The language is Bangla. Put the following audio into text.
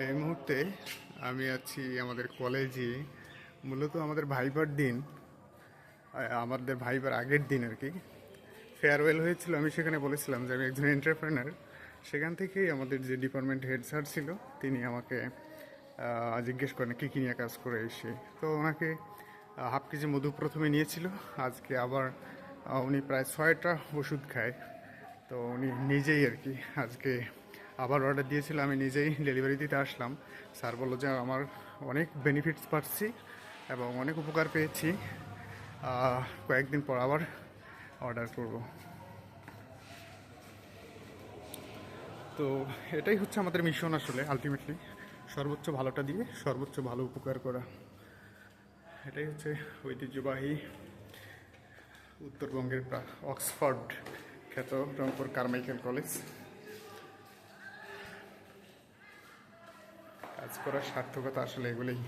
এই মুহূর্তে আমি আছি আমাদের কলেজে। মূলত আমাদের ভাইবার দিন, আমাদের ভাইবার আগের দিন আর কি ফেয়ারওয়েল হয়েছিল। আমি সেখানে বলেছিলাম যে আমি একজন এন্টারপ্রেনার। সেখান থেকেই আমাদের যে ডিপার্টমেন্ট হেড স্যার ছিল তিনি আমাকে জিজ্ঞেস করেন কী কী নিয়ে কাজ করে এসে। তো ওনাকে হাফ কেজি মধু প্রথমে নিয়েছিল। আজকে আবার উনি প্রায় 6টা ওষুধ খায়। তো উনি নিজেই আর কি আজকে আবার অর্ডার দিয়েছিল, আমি নিজেই ডেলিভারি দিতে আসলাম। স্যার বললো যে আমার অনেক বেনিফিটস পাচ্ছি এবং অনেক উপকার পেয়েছি, কয়েকদিন পর আবার অর্ডার করব। তো এটাই হচ্ছে আমাদের মিশন আসলে, আলটিমেটলি সর্বোচ্চ ভালোটা দিয়ে সর্বোচ্চ ভালো উপকার করা। এটাই হচ্ছে ঐতিহ্যবাহী উত্তরবঙ্গের অক্সফোর্ড খ্যাত রংপুর কারমাইকেল কলেজ। কাজ করার সার্থকতা আসলে এগুলোই।